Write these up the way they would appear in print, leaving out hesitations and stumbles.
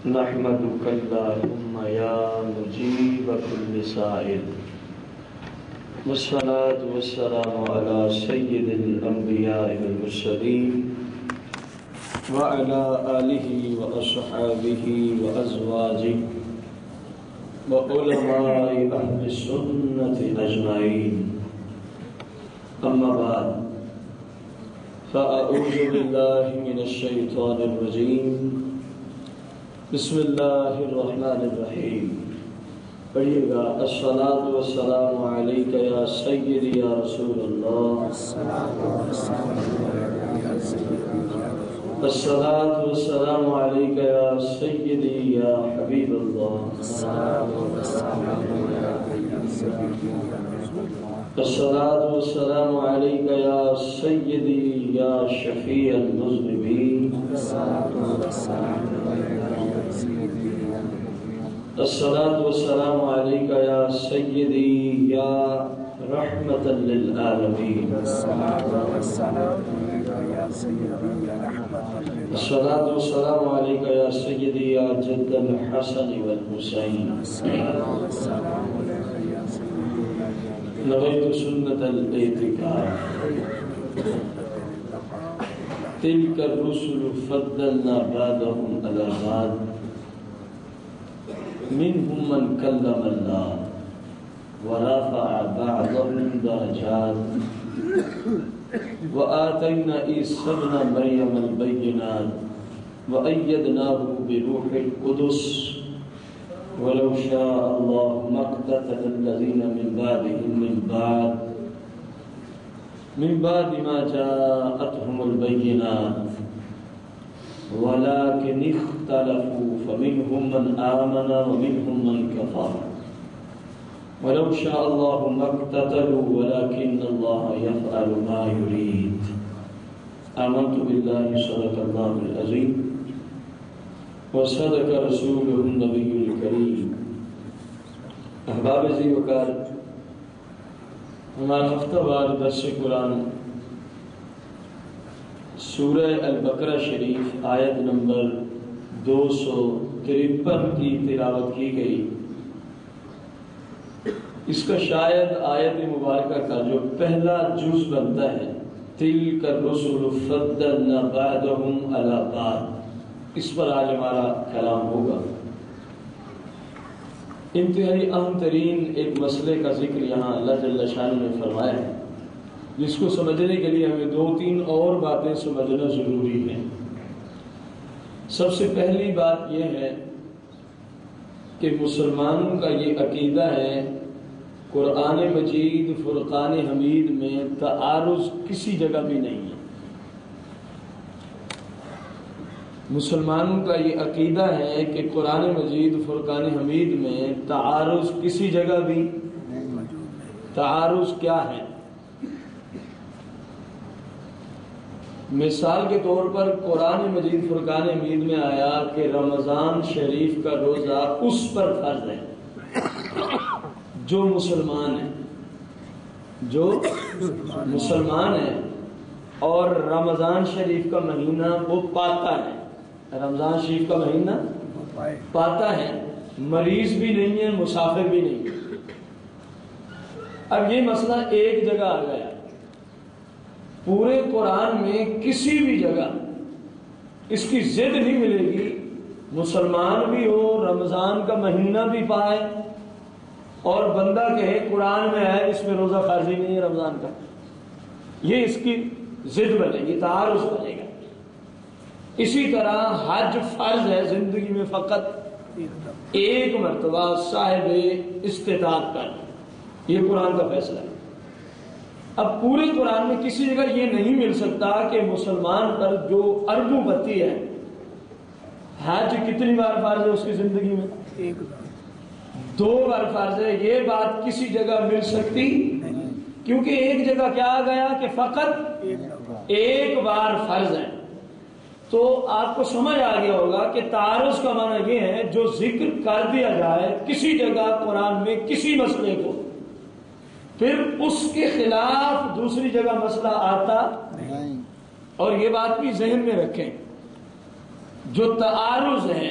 نحمدک اللہم یا مجیب کل سائل والصلاة والسلام علی سید الانبیاء والمرسلین وعلی آلہ واصحابہ وازواجہ وعلماء اہل السنت اجمعین اما بعد فاعوذ باللہ من الشیطان الرجیم بسم اللہ الرحمن الرحیم. پڑھیے گا الصلاۃ والسلام علیک یا سیدی یا رسول اللہ، الصلاۃ والسلام علیک یا سیدی یا حبیب اللہ، الصلاۃ والسلام علیک یا سیدی یا شفیع المذنبین، الصلاۃ والسلام علیک یا سیدی یا رحمۃ للعالمین، الصلاۃ والسلام علیک یا سیدی یا جد الحسن والحسین، نویت سنت الاعتکاف، تلک الرسل فضلنا بعضهم علی بعض منهم من کلم اللہ ورفع بعضهم درجات وآتینا عیسی ابن مریم البینات وأیدناه بروح القدس ولو شاء الله ما اقتتل الذين من بعد ما جاءتهم البينات ولكن اختلفوا فمنهم من آمن ومنهم من كفر ولو شاء الله ما اقتتلوا ولكن الله يفعل ما يريد. آمنت بالله صدق الله العظيم وصدق رسوله النبي الكريم. احباب عزیز وقار، ہمارا ہفتہ وار درس قرآن سورہ البقرہ شریف آیت نمبر 253 کی تلاوت کی گئی. اس کا شاید آیت مبارکہ کا جو پہلا جز بنتا ہے تلک الرسل فضلنا بعضهم علی بعض، اس پر آج ہمارا کلام ہوگا. انتہائی اہم ترین ایک مسئلے کا ذکر یہاں اللہ جل شانہ نے فرمایا ہے، جس کو سمجھنے کے لیے ہمیں 2-3 اور باتیں سمجھنا ضروری ہے. سب سے پہلی بات یہ ہے کہ مسلمانوں کا یہ عقیدہ ہے قرآن مجید فرقان حمید میں تعارض کسی جگہ بھی نہیں ہے. مسلمانوں کا یہ عقیدہ ہے کہ قرآن مجید فرقان حمید میں تعارض کسی جگہ بھی تعارض کیا ہے؟ مثال کے طور پر قرآن مجید فرقان حمید میں آیا کہ رمضان شریف کا روزہ اس پر فرض ہے جو مسلمان ہے اور رمضان شریف کا مہینہ وہ پاتا ہے. رمضان شریف کا مہینہ پاتا ہے، مریض بھی نہیں ہے، مسافر بھی نہیں ہے. اب یہ مسئلہ ایک جگہ آ گیا. پورے قرآن میں کسی بھی جگہ اس کی ضد نہیں ملے گی مسلمان بھی ہو، رمضان کا مہینہ بھی پائے اور بندہ کہے قرآن میں ہے اس میں روزہ فرض ہی نہیں ہے رمضان کا. یہ اس کی ضد بنے گی، تعارض بنے گا. اسی طرح حج فرض ہے زندگی میں فقط ایک مرتبہ صاحب استطاعت پر، یہ قرآن کا فیصلہ ہے. اب پورے قرآن میں کسی جگہ یہ نہیں مل سکتا کہ مسلمان پر جو اربوں بتی ہے، حج کتنی بار فرض ہے اس کی زندگی میں؟ 2 بار فرض ہے. یہ بات کسی جگہ مل سکتی کیونکہ ایک جگہ کیا آ گیا کہ فقط ایک بار فرض ہے. تو آپ کو سمجھ آ گیا ہوگا کہ تعارض کا معنی یہ ہے جو ذکر کر دیا جائے کسی جگہ قرآن میں کسی مسئلے کو، پھر اس کے خلاف دوسری جگہ مسئلہ آتا نہیں. اور یہ بات بھی ذہن میں رکھیں، جو تعارض ہے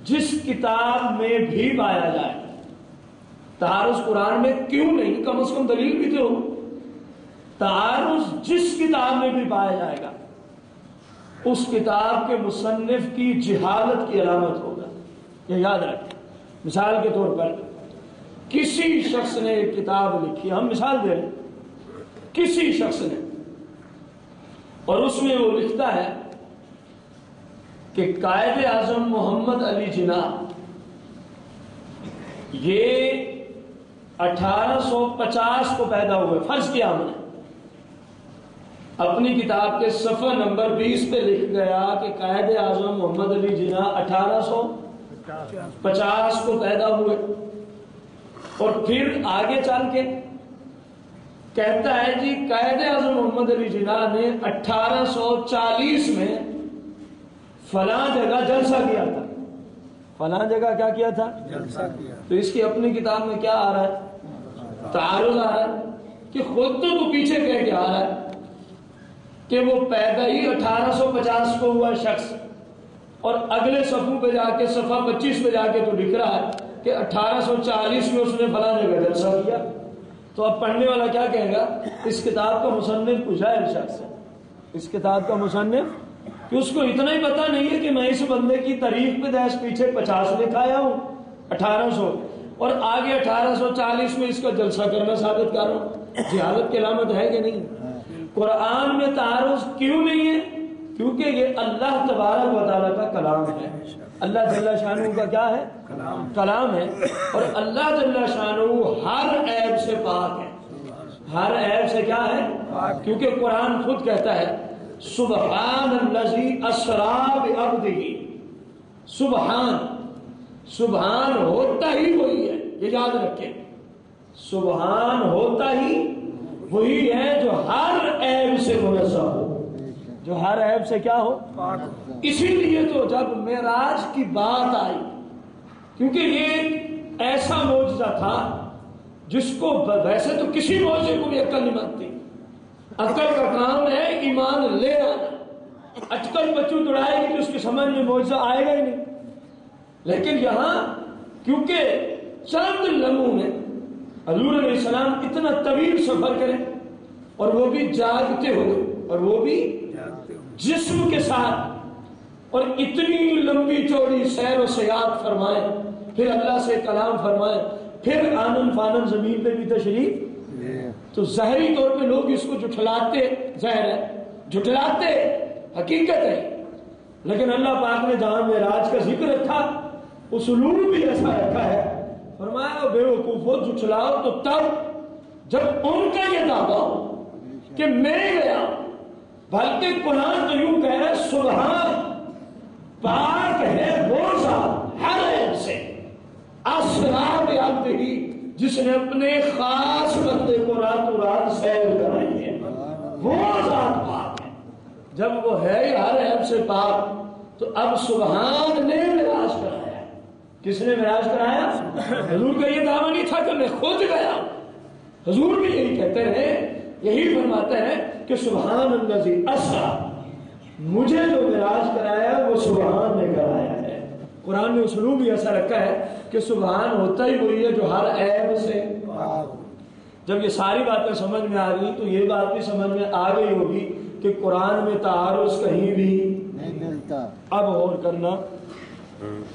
جس کتاب میں بھی پایا جائے. تعارض قرآن میں کیوں نہیں؟ کم از کم دلیل بھی تو ہو. تعارض جس کتاب میں بھی پایا جائے گا اس کتاب کے مصنف کی جہالت کی علامت ہوگا. یہ یاد رکھیں. مثال کے طور پر کسی شخص نے ایک کتاب لکھی، ہم مثال دیں، کسی شخص نے، اور اس میں وہ لکھتا ہے کہ قائد اعظم محمد علی جناح یہ 1850 کو پیدا ہوئے. فرض کیا ہم نے، اپنی کتاب کے صفحہ نمبر 20 پہ لکھ گیا کہ قائد اعظم محمد علی جناح 1850 کو پیدا ہوئے، اور پھر آگے چل کے کہتا ہے جی قائد اعظم محمد علی جناح نے 1840 میں فلاں جگہ جلسہ کیا تھا. فلاں جگہ کیا کیا تھا؟ جلسہ کیا. تو اس کی اپنی کتاب میں کیا آ رہا ہے؟ تعارض آ رہا ہے کہ خود تو پیچھے کہہ کے آ رہا ہے کہ وہ پیدا ہی 1850 کو ہوا شخص، اور اگلے صفحوں پہ جا کے صفحہ 25 پہ جا کے تو لکھ رہا ہے کہ 1840 میں اس نے فلاں جگہ جلسہ کیا. تو اب پڑھنے والا کیا کہے گا؟ اس کتاب کا مصنف جاہل شخص ہے. اس کتاب کا مصنف کہ اس کو اتنا ہی پتا نہیں ہے کہ میں اس بندے کی تاریخ پہ دہش پیچھے 50 لکھ آیا ہوں 1800، اور آگے 1840 میں اس کا جلسہ کرنا ثابت کر رہا ہوں. جہالت کی علامت ہے کہ نہیں؟ قرآن میں تعارض کیوں نہیں ہے؟ کیونکہ یہ اللہ تبارک و تعالیٰ کا کلام ہے. اللہ جل شانہ کا کیا ہے؟ کلام ہے. اور اللہ جل شانہ ہر عیب سے پاک ہے. ہر عیب سے کیا ہے؟ کیونکہ قرآن خود کہتا ہے سبحان الذی اسری بعبدہ. سبحان، سبحان ہوتا ہی وہی ہے، یہ یاد رکھیں. سبحان ہوتا ہی وہی ہے جو ہر عیب سے منزہ ہو، جو ہر عیب سے کیا ہو؟ اسی لیے تو جب معراج کی بات آئی، کیونکہ یہ ایک ایسا معجزہ تھا جس کو ویسے تو کسی معجزے کو بھی عقل نہیں مانتی. عقل کا کام ہے ایمان لے آنا. اٹکل بچوں دوڑائے گی تو اس کی سمجھ میں معجزہ آئے گا ہی نہیں. لیکن یہاں کیونکہ چند لمحوں میں حضور علیہ السلام اتنا طویل سفر کریں، اور وہ بھی جاگتے ہوئے، اور وہ بھی جسم کے ساتھ، اور اتنی لمبی چوڑی سیر و سیاحت فرمائیں، پھر اللہ سے کلام فرمائیں، پھر آنن فانن زمین پہ بھی تشریف. تو ظاہری طور پہ لوگ اس کو جھٹلاتے، ظاہر ہے جھٹلاتے، حقیقت ہے. لیکن اللہ پاک نے جہاں معراج کا ذکر رکھا، اسلوب بھی ایسا رکھا ہے، فرمایا بے وقوفو جھٹلاؤ تو تب جب ان کا یہ دعویٰ ہو کہ میں گیا. بلکہ قرآن تو یوں کہہ رہے سبحان، پاک ہے وہ ذات ہر عیب سے، اسری بعبدہ، جس نے اپنے خاص بندے کو راتوں رات سیر کرائی ہے، وہ ذات پاک ہے. جب وہ ہے ہر عیب سے پاک، تو اب سبحان نے معراج کرایا. کس نے معراج کرایا؟ حضور کا یہ دعویٰ نہیں تھا کہ میں خود گیا. حضور بھی یہی کہتے ہیں، یہی فرماتے ہیں کہ سبحان الذی اسری، مجھے جو معراج کرایا وہ سبحان نے کرایا ہے. قرآن نے اسلوب بھی ایسا رکھا ہے کہ سبحان ہوتا ہی وہی ہے جو ہر عیب سے. جب یہ ساری باتیں سمجھ میں آ گئی تو یہ بات بھی سمجھ میں آ گئی ہوگی کہ قرآن میں تعارض کہیں بھی نہیں ملتا. اب غور کرنا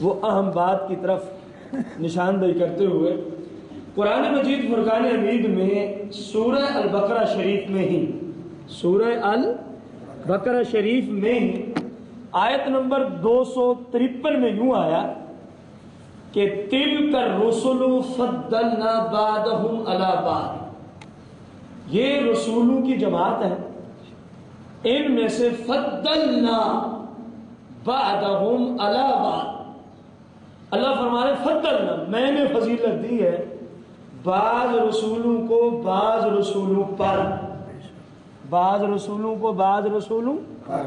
وہ اہم بات کی طرف نشاندہی کرتے ہوئے قرآن مجید فرقان حمید میں سورہ البقرہ شریف میں ہی، سورہ البقرہ شریف میں ہی آیت نمبر 253 میں یوں آیا کہ تلک الرسل فضلنا بعضهم علی بعض. یہ رسولوں کی جماعت ہے، ان میں سے فضلنا بعضهم علی بعض. اللہ فرما رہے فضلنا، میں نے فضیلت دی ہے بعض رسولوں کو بعض رسولوں پر، بعض رسولوں کو بعض رسولوں پر.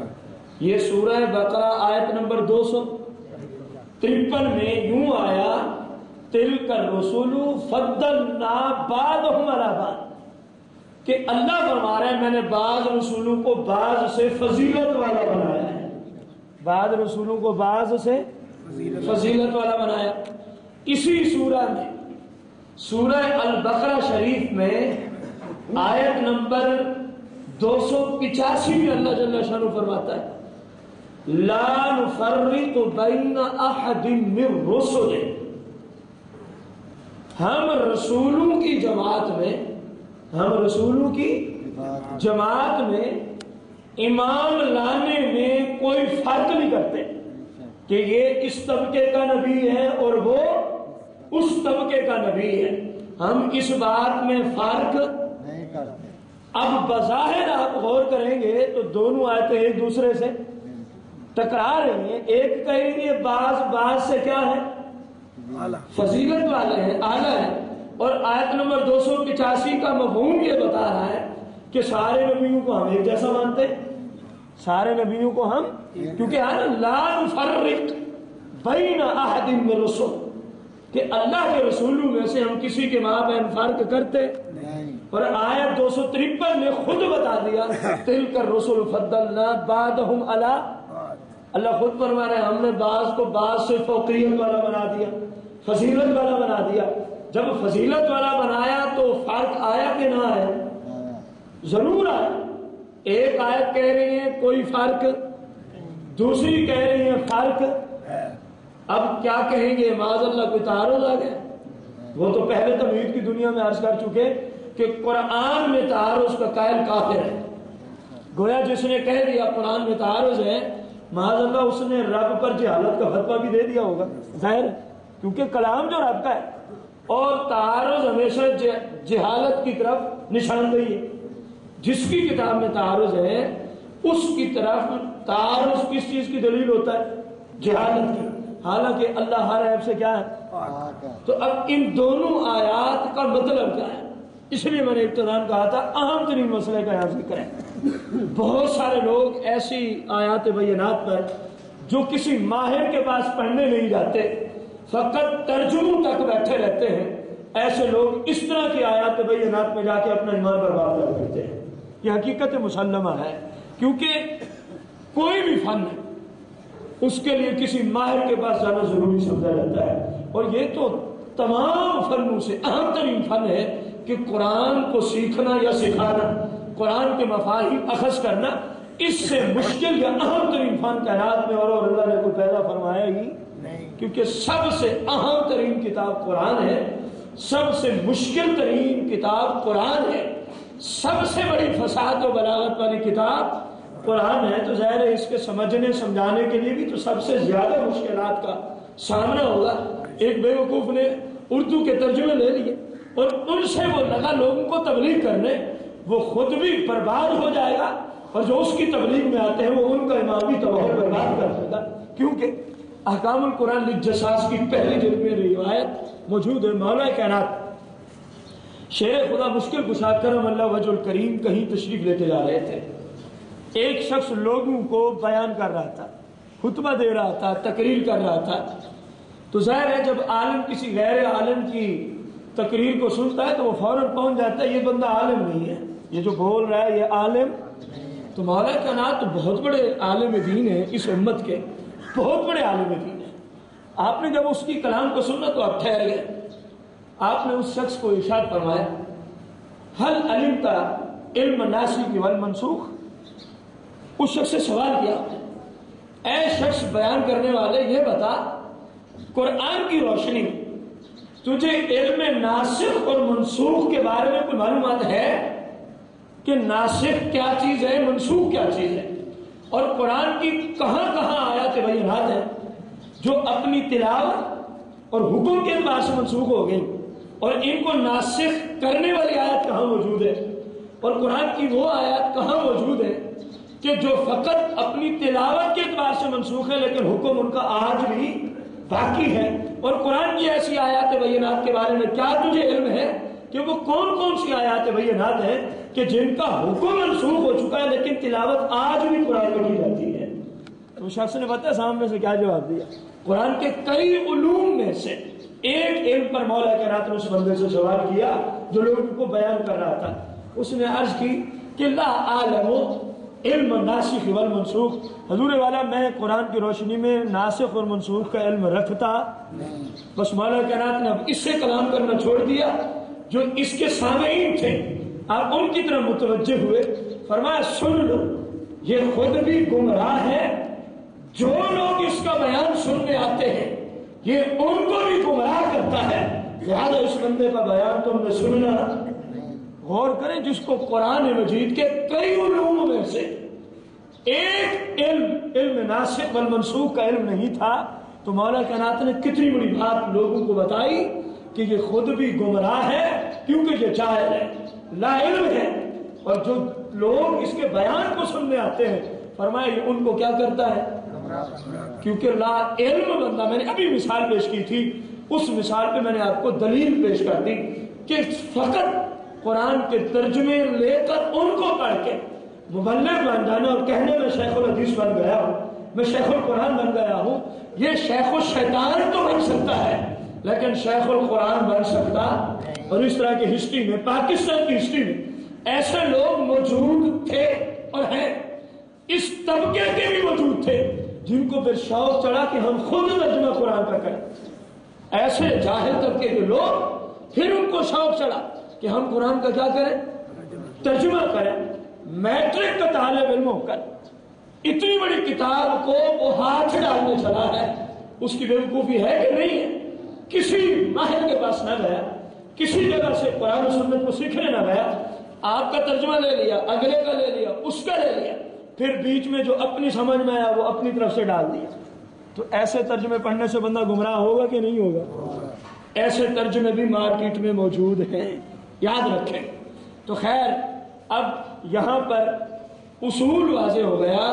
یہ سورہ بقرہ آیت نمبر 253 میں یوں آیا تلک الرسل فضلنا بعضهم علی بعض، کہ اللہ فرما رہے ہیں میں نے بعض رسولوں کو بعض سے فضیلت والا بنایا ہے. بعض رسولوں کو بعض سے فضیلت والا بنایا. اسی سورہ میں سورہ البقرہ شریف میں آیت نمبر 285 میں اللہ جل شانہ فرماتا ہے لا نفرق بین احد من رسل. ہم رسولوں کی جماعت میں ایمان لانے میں کوئی فرق نہیں کرتے کہ یہ اس طبقے کا نبی ہے اور وہ اس طبقے کا نبی ہے. ہم اس بات میں فرق نہیں کرتے. اب بظاہر آپ غور کریں گے تو دونوں آیتیں ایک دوسرے سے ٹکرا رہی ہیں. ایک کہہ رہی ہے بعض سے کیا ہے فضیلت والے ہیں, اعلیٰ ہیں, اور آیت نمبر 285 کا مفہوم یہ بتا رہا ہے کہ سارے نبیوں کو ہم ایک جیسا مانتے ہیں, سارے نبیوں کو ہم, کیونکہ لا نفرق بین احد من رسل, کہ اللہ کے رسولوں میں سے ہم کسی کے مابین فرق کرتے. اور آیت 253 نے خود بتا دیا تلک الرسل فضلنا بعضهم علی, اللہ خود فرما رہے ہیں ہم نے بعض کو بعض سے فوقیت والا بنا دیا, فضیلت والا بنا دیا. جب فضیلت والا بنایا تو فرق آیا کہ نہ آیا؟ ضرور آیا. ایک آیت کہہ رہی ہے کوئی فرق, دوسری کہہ رہی ہے فرق. اب کیا کہیں گے معاذ اللہ کوئی تعارض آ گیا؟ وہ تو پہلے تمہید کی دنیا میں عرض کر چکے کہ قرآن میں تعارض کا قائل کافر ہے. گویا جس نے کہہ دیا قرآن میں تعارض ہے, معاذ اللہ اس نے رب پر جہالت کا فتویٰ بھی دے دیا ہوگا, ظاہر ہے, کیونکہ کلام جو رب کا ہے اور تعارض ہمیشہ جہالت کی طرف نشاندہی ہے. جس کی کتاب میں تعارض ہے اس کی طرف تعارض کس چیز کی دلیل ہوتا ہے؟ جہالت کی, حالانکہ اللہ ہر عیب سے کیا ہے. تو اب ان دونوں آیات کا مطلب کیا ہے؟ اس لیے میں نے ابتداً کہا تھا اہم ترین مسئلے کا یہاں ذکر ہے. بہت سارے لوگ ایسی آیات بینات پر جو کسی ماہر کے پاس پڑھنے نہیں جاتے, فقط ترجموں تک بیٹھے رہتے ہیں, ایسے لوگ اس طرح کی آیات بینات میں جا کے اپنا ایمان برباد کر دیتے ہیں. یہ حقیقت مسلمہ ہے, کیونکہ کوئی بھی فن ہے اس کے لیے کسی ماہر کے پاس جانا ضروری سمجھا جاتا ہے. اور یہ تو تمام فنوں سے اہم ترین فن ہے کہ قرآن کو سیکھنا یا سکھانا, قرآن کے مفاہیم اخذ کرنا, اس سے مشکل یا اہم ترین فن کائنات میں اور اللہ نے کوئی پیدا فرمایا ہی نہیں, کیونکہ سب سے اہم ترین کتاب قرآن ہے, سب سے مشکل ترین کتاب قرآن ہے, سب سے بڑی فصاحت و بلاغت والی کتاب قرآن ہے. تو ظاہر ہے اس کے سمجھنے سمجھانے کے لیے بھی تو سب سے زیادہ مشکلات کا سامنا ہوگا. ایک بے وقوف نے اردو کے ترجمے لے لیے اور ان سے وہ لگا لوگوں کو تبلیغ کرنے, وہ خود بھی برباد ہو جائے گا اور جو اس کی تبلیغ میں آتے ہیں وہ ان کا ایمان بھی تباہ برباد کر دے گا. کیونکہ احکام القرآن للجساس کی پہلی جلد میں روایت موجود ہے. مولا کائنات شیر خدا مشکل کشا کرم اللہ وجہ الکریم کہیں تشریف لیتے جا رہے تھے. ایک شخص لوگوں کو بیان کر رہا تھا, خطبہ دے رہا تھا, تقریر کر رہا تھا. تو ظاہر ہے جب عالم کسی غیر عالم کی تقریر کو سنتا ہے تو وہ فوراً پہنچ جاتا ہے یہ بندہ عالم نہیں ہے, یہ جو بول رہا ہے یہ عالم. تو مولا کائنات تو بہت بڑے عالم دین ہیں, اس امت کے بہت بڑے عالم دین ہیں. آپ نے جب اس کی کلام کو سنا تو آپ ٹھہر گئے. آپ نے اس شخص کو ارشاد فرمایا حل علمت علم الناسخ والمنسوخ. اس شخص سے سوال کیا اے شخص بیان کرنے والے یہ بتا قرآن کی روشنی میں تجھے علم ناسخ اور منسوخ کے بارے میں کوئی معلومات ہے کہ ناسخ کیا چیز ہے, منسوخ کیا چیز ہے, اور قرآن کی کہاں کہاں آیات بینات ہیں جو اپنی تلاوت اور حکم کے اعتبار سے منسوخ ہو گئی, اور ان کو ناسخ کرنے والی آیت کہاں موجود ہے, اور قرآن کی وہ آیات کہاں موجود ہے کہ جو فقط اپنی تلاوت کے اعتبار سے منسوخ ہے لیکن حکم ان کا آج بھی باقی ہے. اور قرآن کی ایسی آیات بینات کے بارے میں کیا تجھے علم ہے کہ وہ کون کون سی آیات بینات ہیں کہ جن کا حکم منسوخ ہو چکا ہے لیکن تلاوت آج بھی قرآن میں کی جاتی ہے؟ تو شخص نے بتایا سامنے سے کیا جواب دیا, قرآن کے کئی علوم میں سے ایک علم پر مولا کائنات نے اس بندے سے سوال کیا جو لوگوں کو بیان کر رہا تھا. اس نے عرض کی کہ لا عالم علم ناسخ والمنسوخ، حضور والا میں قرآن کی روشنی میں ناسخ اور منسوخ کا علم رکھتا، بس مولا کائنات نے اب اس سے کلام کرنا چھوڑ دیا۔ جو اس کے سامعین تھے آپ ان کی طرف متوجہ ہوئے، فرمایا سن لو یہ خود بھی گمراہ ہے، جو لوگ اس کا بیان سننے آتے ہیں یہ ان کو بھی گمراہ کرتا ہے، لہذا اس بندے کا بیان تم نے سننا۔ غور کریں، جس کو قرآن مجید کے کئی علوم میں سے ایک علم ناسخ والمنسوخ کا علم نہیں تھا، تو مولا کائنات نے کتنی بڑی بات لوگوں کو بتائی کہ یہ خود بھی گمراہ ہے کیونکہ یہ جاہل ہے، لا علم ہے، اور جو لوگ اس کے بیان کو سننے آتے ہیں فرمایا یہ ان کو کیا کرتا ہے، کیونکہ لا علم بندہ۔ میں نے ابھی مثال پیش کی تھی، اس مثال پہ میں نے آپ کو دلیل پیش کر دی کہ فقط قرآن کے ترجمے لے کر ان کو پڑھ کے مبلغ بن جانا اور کہنے میں شیخ الحدیث بن گیا ہوں، میں شیخ القرآن بن گیا ہوں، یہ شیخ الشیطان تو بن سکتا ہے لیکن شیخ القرآن بن سکتا۔ اور اس طرح کی ہسٹری میں، پاکستان کی ہسٹری میں ایسے لوگ موجود تھے اور ہیں، اس طبقے کے بھی موجود تھے جن کو پھر شوق چڑھا کہ ہم خود ترجمہ قرآن کا کریں۔ ایسے جاہل طبقے کے لوگ پھر ان کو شوق چڑھا کہ ہم قرآن کا کیا کریں، ترجمہ کریں۔ میٹرک کا طالب علم ہو کر اتنی بڑی کتاب کو وہ ہاتھ ڈالنے چلا ہے، اس کی بیوقوفی ہے کہ نہیں ہے؟ کسی ماہر کے پاس نہ گیا، کسی جگہ سے قرآن و سنت کو سیکھنے نہ گیا، آپ کا ترجمہ لے لیا، اگلے کا لے لیا، اس کا لے لیا، پھر بیچ میں جو اپنی سمجھ میں آیا وہ اپنی طرف سے ڈال دیا۔ تو ایسے ترجمے پڑھنے سے بندہ گمراہ ہوگا کہ نہیں ہوگا؟ ایسے ترجمے بھی مارکیٹ میں موجود ہیں، یاد رکھیں۔ تو خیر، اب یہاں پر اصول واضح ہو گیا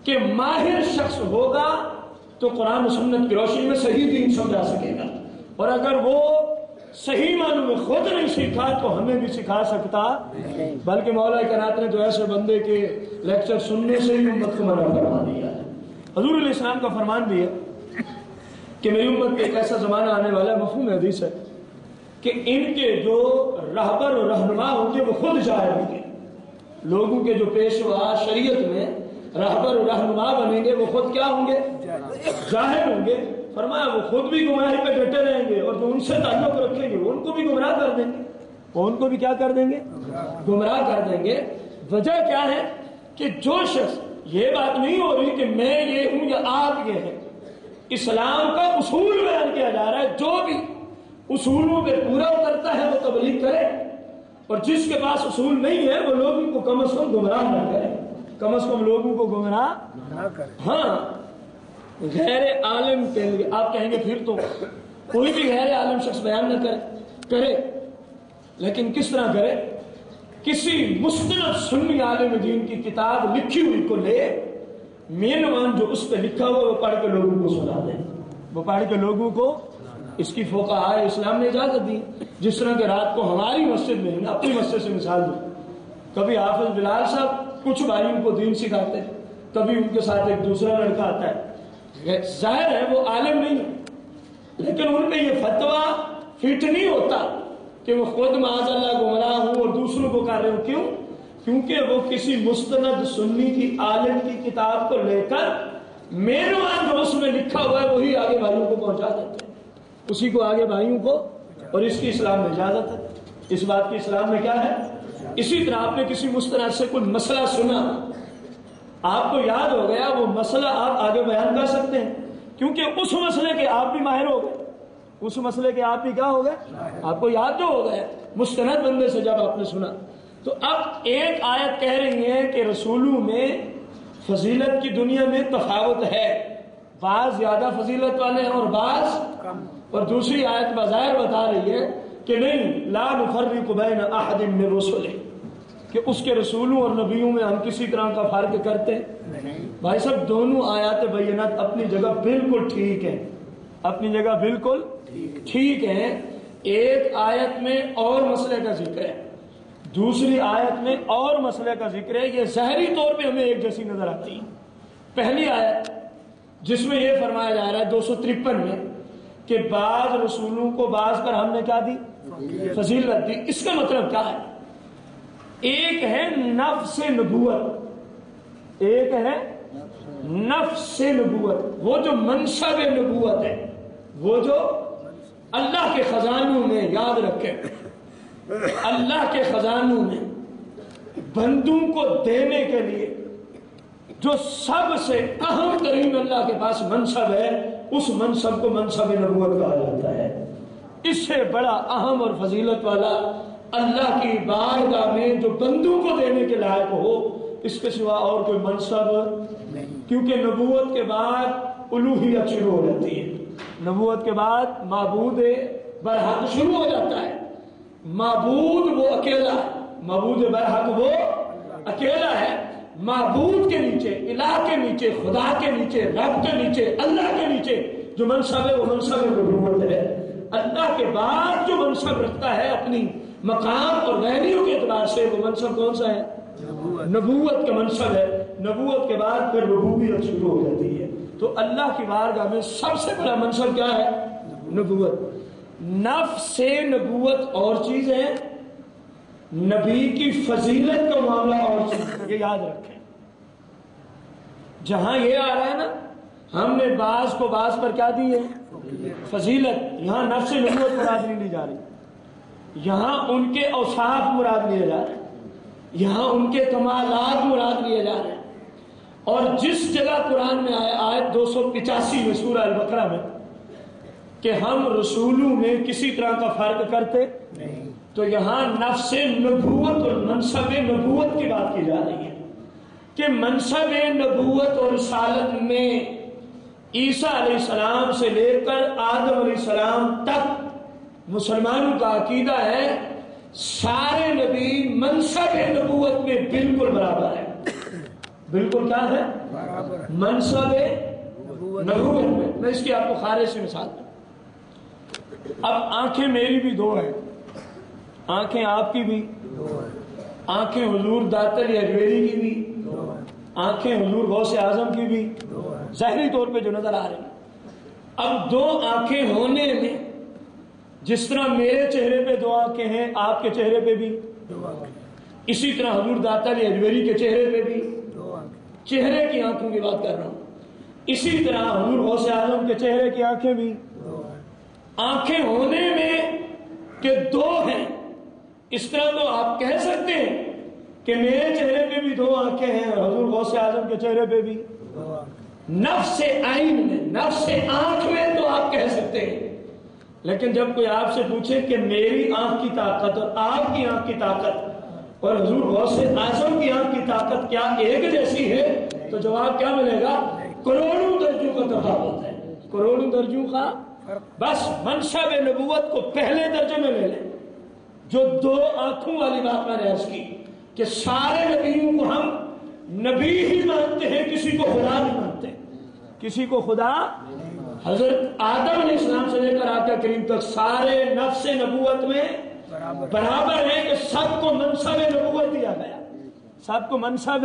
کہ ماہر شخص ہوگا تو قرآن و سنت کی روشنی میں صحیح دین سمجھا سکے گا، اور اگر وہ صحیح معنوں میں خود نہیں سیکھا تو ہمیں بھی سکھا سکتا، بلکہ مولا کائنات نے تو ایسے بندے کے لیکچر سننے سے ہی امت کو منع فرما دیا ہے۔ حضور علیہ السلام کا فرمان بھی ہے کہ میری امت پہ ایک ایسا زمانہ آنے والا ہے، مفہوم حدیث ہے، کہ ان کے جو رہبر و رہنما ہوں گے وہ خود جاہل ہوں گے۔ لوگوں کے جو پیشوا شریعت میں رہبر و رہنما بنیں گے وہ خود کیا ہوں گے، جاہل ہوں گے۔ فرمایا وہ خود بھی گمراہی پہ ڈٹے رہیں گے اور جو ان سے تعلق رکھیں گے وہ ان کو بھی گمراہ کر دیں گے، وہ ان کو بھی کیا کر دیں گے، گمراہ کر دیں گے۔ وجہ کیا ہے کہ جو شخص، یہ بات نہیں ہو رہی کہ میں یہ ہوں یا آپ یہ ہیں، اسلام کا اصول بیان کیا جا رہا ہے، جو بھی اصولوں پہ پورا اترتا ہے وہ تبلیغ کرے، اور جس کے پاس اصول نہیں ہے وہ لوگوں کو کم از کم گمراہ نہ کرے، کم از کم لوگوں کو گمراہ نہ کرے۔ ہاں، غیر عالم کے لیے آپ کہیں گے پھر تو کوئی بھی غیر عالم شخص بیان نہ کرے، لیکن کس طرح کرے؟ کسی مستند سنی عالم دین کی کتاب لکھی ہوئی کو لے، مین وان جو اس پہ لکھا ہوا وہ پڑھ کے لوگوں کو سنا دے، وہ پڑھ کے لوگوں کو، اس کی فقہاء اسلام نے اجازت دی۔ جس طرح کہ رات کو ہماری مسجد میں، اپنی مسجد سے مثال دوں، کبھی حافظ بلال صاحب کچھ بھائیوں کو دین سکھاتے، کبھی ان کے ساتھ ایک دوسرا لڑکا آتا ہے، ظاہر ہے وہ عالم نہیں ہے، لیکن ان پہ یہ فتویٰ فٹ نہیں ہوتا کہ وہ خود معاذ اللہ گمراہ ہوں اور دوسروں کو کر رہے ہوں۔ کیوں؟ کیونکہ وہ کسی مستند سنی کی عالم کی کتاب کو لے کر مینوان جو اس میں لکھا ہوا ہے وہی آگے بھائیوں کو پہنچا دیتے ہیں، اسی کو آگے بھائیوں کو، اور اس کی اسلام میں اجازت ہے، اس بات کی اسلام میں کیا ہے۔ اسی طرح آپ نے کسی مستند سے کوئی مسئلہ سنا، آپ کو یاد ہو گیا، وہ مسئلہ آپ آگے بیان کر سکتے ہیں کیونکہ اس مسئلے کے آپ بھی ماہر ہو گئے، اس مسئلے کے آپ بھی کیا ہو گئے، آپ کو یاد جو ہو گئے مستند بندے سے جب آپ نے سنا۔ تو اب ایک آیت کہہ رہی ہے کہ رسولوں میں فضیلت کی دنیا میں تفاوت ہے، بعض زیادہ فضیلت والے ہیں اور بعض کم، اور دوسری آیت بظاہر بتا رہی ہے کہ نہیں، لا نفرق بین احد من رسلہ، کہ اس کے رسولوں اور نبیوں میں ہم کسی طرح کا فرق کرتے ہیں۔ بھائی صاحب دونوں آیات بینات اپنی جگہ بالکل ٹھیک ہیں، اپنی جگہ بالکل ٹھیک ہیں۔ ایک آیت میں اور مسئلے کا ذکر ہے، دوسری آیت میں اور مسئلے کا ذکر ہے، یہ ظاہری طور پہ ہمیں ایک جیسی نظر آتی ہے۔ پہلی آیت جس میں یہ فرمایا جا رہا ہے 253 میں کہ بعض رسولوں کو بعض پر ہم نے کیا دی، فضیلت دی، اس کا مطلب کیا ہے؟ ایک ہے نفس نبوت، ایک ہے نفس نبوت، وہ جو منصب نبوت ہے، وہ جو اللہ کے خزانوں میں، یاد رکھیں اللہ کے خزانوں میں بندوں کو دینے کے لیے جو سب سے اہم ترین اللہ کے پاس منصب ہے، اس منصب کو منصب نبوت کہا جاتا ہے۔ اس سے بڑا اہم اور فضیلت والا اللہ کی بارگاہ میں جو بندوں کو دینے کے لائق ہو، اس کے سوا اور کوئی منصب نہیں، کیونکہ نبوت کے بعد الوہیت شروع ہو جاتی ہے، نبوت کے بعد معبود برحق شروع ہو جاتا ہے۔ معبود وہ اکیلا ہے، معبود برحق وہ اکیلا ہے۔ معبود کے نیچے، الہ کے نیچے، خدا کے نیچے، رب کے نیچے، اللہ کے نیچے جو منصب ہے وہ منصب نبوت ہے۔ اللہ کے بعد جو منصب رکھتا ہے اپنی مقام اور غیریوں کے اعتبار سے، وہ منصب کون سا ہے؟ نبوت کا منصب ہے۔ نبوت کے بعد پھر ربوبیت شروع ہو جاتی ہے۔ تو اللہ کی بارگاہ میں سب سے بڑا منصب کیا ہے؟ نبوت۔ نفس نبوت اور چیز ہے، نبی کی فضیلت کا معاملہ اور چیز، یہ یاد رکھیں۔ جہاں یہ آ رہا ہے نا، ہم نے بعض کو بعض پر کیا دی ہے؟ فضیلت۔ یہاں نفس نبوت مراد نہیں لی جا رہی، یہاں ان کے اوصاف مراد لیے جا رہے ہیں، یہاں ان کے کمالات مراد لیے جا رہے ہیں۔ اور جس جگہ قرآن میں آیا آیت 285 میں سورہ البقرہ میں کہ ہم رسولوں میں کسی طرح کا فرق کرتے نہیں، تو یہاں نفس نبوت اور منصب نبوت کی بات کی جا رہی ہے کہ منصب نبوت اور رسالت میں عیسیٰ علیہ السلام سے لے کر آدم علیہ السلام تک مسلمانوں کا عقیدہ ہے سارے نبی منصب نبوت میں بالکل برابر ہے۔ بالکل کیا ہے؟ منصب نبوت میں۔ میں اس کی آپ کو خارج سے مثال دوں۔ اب آنکھیں میری بھی دو ہیں، آنکھیں آپ کی بھی، آنکھیں حضور داتر اجمیری کی بھی، آنکھیں حضور غوث اعظم کی بھی، ظاہری طور پہ جو نظر آ رہی ہیں۔ اب دو آنکھیں ہونے میں جس طرح میرے چہرے پہ دو آنکھیں ہیں، آپ کے چہرے پہ بھی اسی طرح حضور داتر اجمیری کے چہرے پہ بھی، چہرے کی آنکھوں کی بات کر رہا ہوں، اسی طرح حضور غوث اعظم کے چہرے کی آنکھیں بھی، آنکھیں ہونے میں کہ دو ہیں، اس طرح تو آپ کہہ سکتے ہیں کہ میرے چہرے پہ بھی دو آنکھیں ہیں اور حضور غوث اعظم کے چہرے پہ بھی۔ نفس عین میں، نفس آنکھ میں تو آپ کہہ سکتے ہیں، لیکن جب کوئی آپ سے پوچھے کہ میری آنکھ کی طاقت اور آپ کی آنکھ کی طاقت اور حضور غوث اعظم کی آنکھ کی طاقت کیا ایک جیسی ہے، تو جواب کیا ملے گا؟ کروڑوں درجوں کا تفاوت ہے، کروڑوں درجوں کا۔ بس منصب نبوت کو پہلے درجے میں لے لیں، جو دو آنکھوں والی بات میں نے عرض کی کہ سارے نبیوں کو ہم نبی ہی مانتے ہیں، کسی کو خدا نہیں مانتے، کسی کو خدا۔ حضرت آدم علیہ السلام سے لے کر آقا کریم تک سارے نفس نبوت میں برابر ہیں کہ سب کو منصب نبوت دیا گیا، سب کو منصب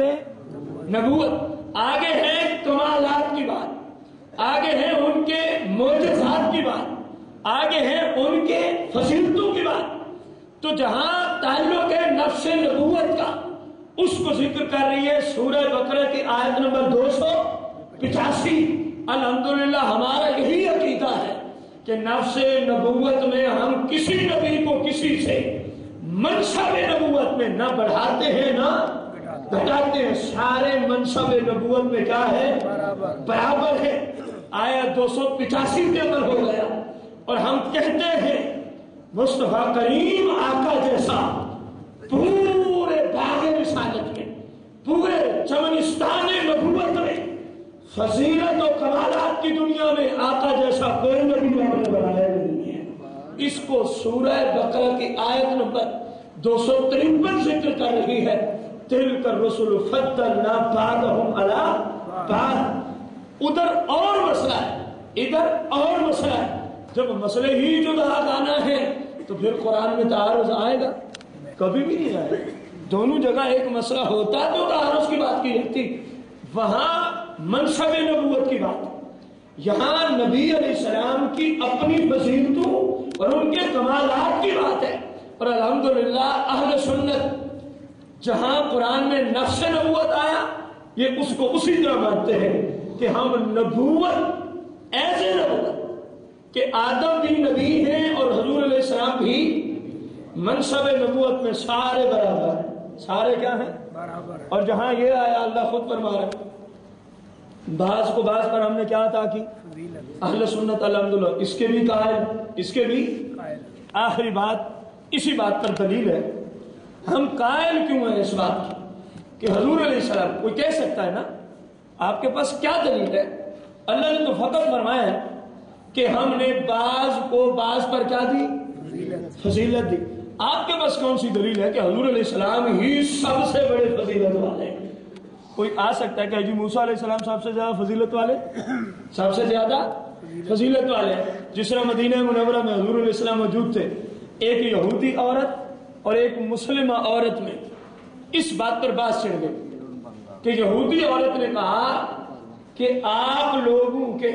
نبوت۔ آگے ہے کمالات کی بات، آگے ہے ان کے معجزات کی بات، آگے ہے ان کے فضیلتوں کی بات۔ تو جہاں تعلق ہے نفس نبوت کا، اس کو ذکر کر رہی ہے سورہ بقرہ کی آیت نمبر 285۔ الحمدللہ ہمارا یہی عقیدہ ہے کہ نفس نبوت میں ہم کسی نبی کو کسی سے منصب نبوت میں نہ بڑھاتے ہیں نہ گھٹاتے ہیں، سارے منصب نبوت میں کیا ہے؟ برابر ہے۔ آیت 285 کے اندر ہو گیا، اور ہم کہتے ہیں مصطفیٰ کریم آقا جیسا پورے باغ رسالت میں، پورے چمنستان نبوت میں، فضیلت و کمالات کی دنیا میں آقا جیسا کوئی نبی ہم نے بنایا نہیں ہے۔ اس کو سورہ بقرہ کی آیت نمبر 253 ذکر کر رہی ہے، تلک الرسل فضلنا بعضهم علی بعض۔ ادھر اور مسئلہ ہے، ادھر اور مسئلہ ہے۔ جب مسئلے ہی جدا گانا ہے تو پھر قرآن میں تعارض آئے گا؟ کبھی بھی نہیں آئے گا۔ دونوں جگہ ایک مسئلہ ہوتا تو تعارض کی بات کی جاتی، وہاں منصب نبوت کی بات، یہاں نبی علیہ السلام کی اپنی فضیلتوں اور ان کے کمالات کی بات ہے۔ اور الحمدللہ اہل سنت جہاں قرآن میں نفس نبوت آیا یہ اس کو اسی طرح مانتے ہیں کہ ہم نبوت ایسے نبوت کہ آدم بھی نبی ہیں اور حضور علیہ السلام بھی منصب نبوت میں سارے برابر ہیں. سارے کیا ہیں؟ برابر. اور جہاں یہ آیا اللہ خود فرما رہا ہے بعض کو بعض پر ہم نے کیا عطا کی؟ اہل سنت الحمدللہ اس کے بھی قائل، اس کے بھی آخری بات اسی بات پر دلیل ہے. ہم قائل کیوں ہیں اس بات کی کہ حضور علیہ السلام، کوئی کہہ سکتا ہے نا آپ کے پاس کیا دلیل ہے؟ اللہ نے تو فقط فرمایا ہے کہ ہم نے بعض کو بعض پر کیا دی؟ فضیلت دی. آپ کے پاس کون سی دلیل ہے کہ حضور علیہ السلام ہی سب سے بڑے فضیلت والے ہیں؟ کوئی آ سکتا ہے کہ جی موسیٰ علیہ السلام سب سے زیادہ فضیلت والے، سب سے زیادہ فضیلت والے. جس طرح مدینہ منورہ میں حضور علیہ السلام موجود تھے، ایک یہودی عورت اور ایک مسلمہ عورت میں اس بات پر بات چڑھ گئی کہ یہودی عورت نے کہا کہ آپ لوگوں کے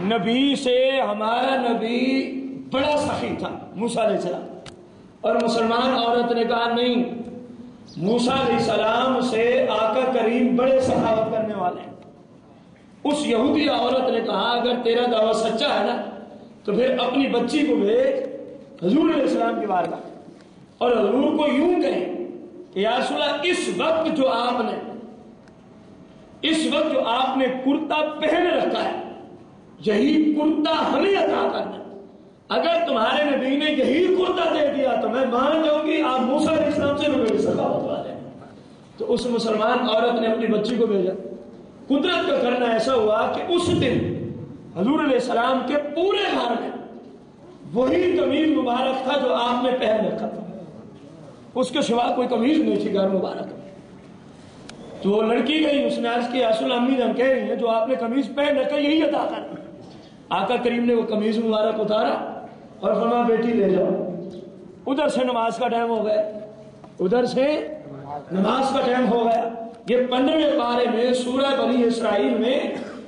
نبی سے ہمارا نبی بڑا سخی تھا موسیٰ علیہ السلام، اور مسلمان عورت نے کہا نہیں، موسیٰ علیہ السلام سے آقا کریم بڑے سخاوت کرنے والے ہیں. اس یہودی عورت نے کہا اگر تیرا دعویٰ سچا ہے نا تو پھر اپنی بچی کو بھیج حضور علیہ السلام کی بارگاہ اور حضور کو یوں کہیں کہ یا رسول اللہ اس وقت جو آپ نے کرتا پہن رکھا ہے یہی کرتا ہمیں عطا کرنا. اگر تمہارے نبی نے یہی کرتا دے دیا تو میں مان جاؤں گی آپ موسیٰ علیہ السلام سے بھی بڑی سخاوت والے ہیں. تو اس مسلمان عورت نے اپنی بچی کو بھیجا. قدرت کا کرنا ایسا ہوا کہ اس دن حضور علیہ السلام کے پورے گھر میں وہی قمیض مبارک تھا جو آپ نے پہن رکھا تھا، اس کے سوا کوئی قمیض نہیں تھی گھر مبارک. تو وہ لڑکی گئی، اس نے عرض کی اصل امی جان کہہ رہی ہیں جو آپ نے قمیض پہن رکھا یہی عطا کرنا. آقا کریم نے وہ قمیض مبارک اتارا اور فرمایا بیٹی لے جاؤ. ادھر سے نماز کا ٹائم ہو گیا، ادھر سے نماز کا ٹائم ہو گیا. یہ 15ویں پارے میں سورہ بنی اسرائیل میں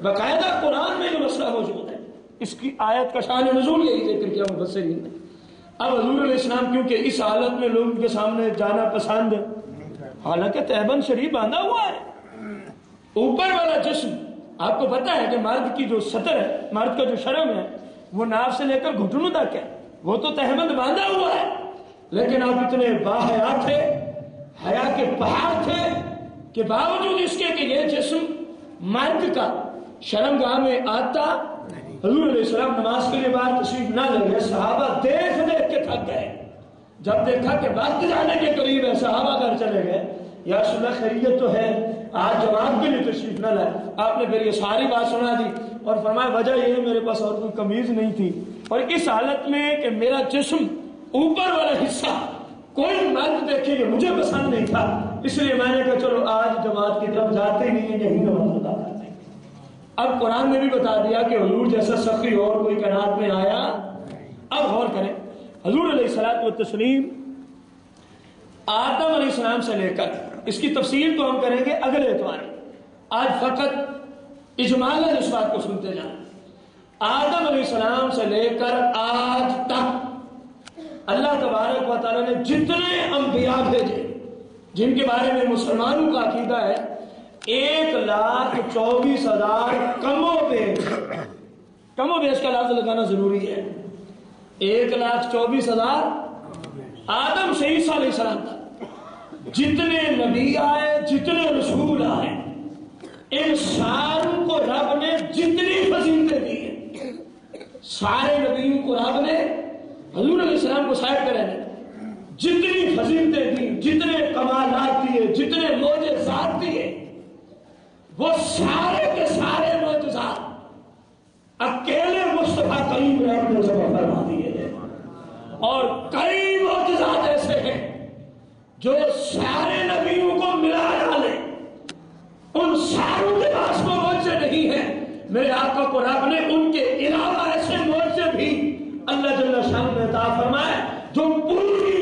باقاعدہ قرآن میں جو مسئلہ موجود ہے، اس کی آیت کا شان نزول یہی ذکر کیا مفسرین نے. اب حضور علیہ السلام کیونکہ اس حالت میں لوگوں کے سامنے جانا پسند ہے، حالانکہ تہبند شریف باندھا ہوا ہے، اوپر والا جسم آپ کو پتا ہے کہ مرد کی جو سطر ہے، مرد کا جو شرم ہے وہ ناف سے لے کر گھٹنوں تک ہے، وہ تو تہبند باندھا ہوا ہے. لیکن آپ اتنے باحیا تھے، حیا کے پہاڑ تھے کہ باوجود اس کے کہ یہ جسم مرد کا شرم گاہ میں آتا، حضور علیہ السلام نماز کے لیے باہر تشریف نہ لے گئے. صحابہ دیکھ دیکھ کے تھک گئے. جب دیکھا کہ وقت جانے کے قریب ہے صحابہ گھر چلے گئے. یا رسول اللہ خیریت تو ہے، آج جواب کے لیے تشریف نہ لائے. آپ نے پھر یہ ساری بات سنا دی اور فرمایا وجہ یہ ہے میرے پاس اور کوئی قمیض نہیں تھی، اور اس حالت میں کہ میرا جسم اوپر والا حصہ کوئی مرد دیکھے کہ مجھے پسند نہیں تھا، اس لیے میں نے کہا چلو آج جماعت کی طرف جاتے نہیں ہیں، یہی نماز ادا کرتے ہیں. اب قرآن نے بھی بتا دیا کہ حضور جیسا سخی اور کوئی کائنات میں آیا. اب غور کریں، حضور علیہ الصلوۃ والتسلیم آدم علیہ السلام سے لے کر، اس کی تفصیل تو ہم کریں گے اگلے اتوار میں، آج فقط اجمالاً اس بات کو سنتے جائیں. آدم علیہ السلام سے لے کر آج تک اللہ تبارک و تعالیٰ نے جتنے انبیاء بھیجے جن کے بارے میں مسلمانوں کا عقیدہ ہے 1,24,000 کم و بیش کا لفظ لگانا ضروری ہے. 1,24,000 آدم سے عیسیٰ علیہ السلام تک جتنے نبی آئے، جتنے رسول آئے، ان ساروں کو رب نے جتنی فضیلتیں دی ہیں، سارے نبیوں کو رب نے حضور علیہ السلام کو سائڈ کرے جتنی فضیلتیں دی، جتنے کمالات دیے، جتنے معجزات دیے، وہ سارے کے سارے معجزات اکیلے مصطفیٰ کریم رب نے جمع فرما دیے ہیں. اور کئی معجزات ایسے ہیں جو سارے نبیوں کو ملا ڈالے، ان ساروں کے پاس کو معجزے نہیں ہیں. میرے آقا کو رب نے ان کے علاوہ ایسے معجزے بھی اللہ جل شانہ نے عطا فرمائے جو پوری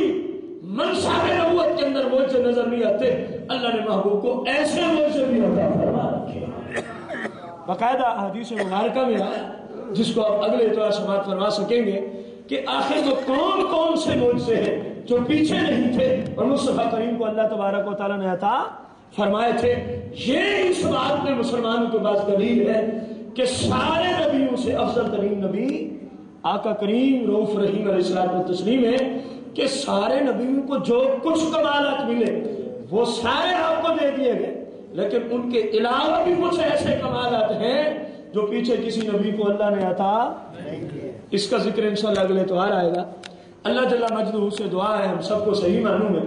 منصب نبوت کے اندر معجزے نظر نہیں آتے. اللہ نے محبوب کو ایسے معجزے بھی عطا فرما رکھے. باقاعدہ حدیث مبارکہ میں آیا جس کو آپ اگلے اتوار سماعت فرما سکیں گے کہ آخر وہ کون کون سے معجزے ہیں جو پیچھے نہیں تھے اور مصطفیٰ کریم کو اللہ تبارک و تعالیٰ نے عطا فرمائے تھے یہ اس بات میں مسلمانوں کے پاس دلیل ہے کہ سارے نبیوں سے افضل ترین نبی آقا کریم رؤوف رحیم علیہ الصلوۃ والتسلیم ہے کہ سارے نبیوں کو جو کچھ کمالات ملے وہ سارے آپ کو دے دیے گئے، لیکن ان کے علاوہ بھی کچھ ایسے کمالات ہیں جو پیچھے کسی نبی کو اللہ نے عطا نہیں کیے۔ اس کا ذکر انشاءاللہ اگلے اتوار آئے گا۔ اللہ جل مجدہ سے دعا ہے ہم سب کو صحیح معنوں میں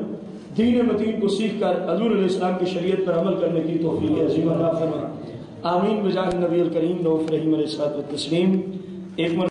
دین متین کو سیکھ کر حضور علیہ السلام کی شریعت پر عمل کرنے کی توفیق عظیم عطا فرمائے۔ آمین بجاہ نبی الکریم رؤوف رحیم علیہ الصلوۃ والتسلیم۔ ایک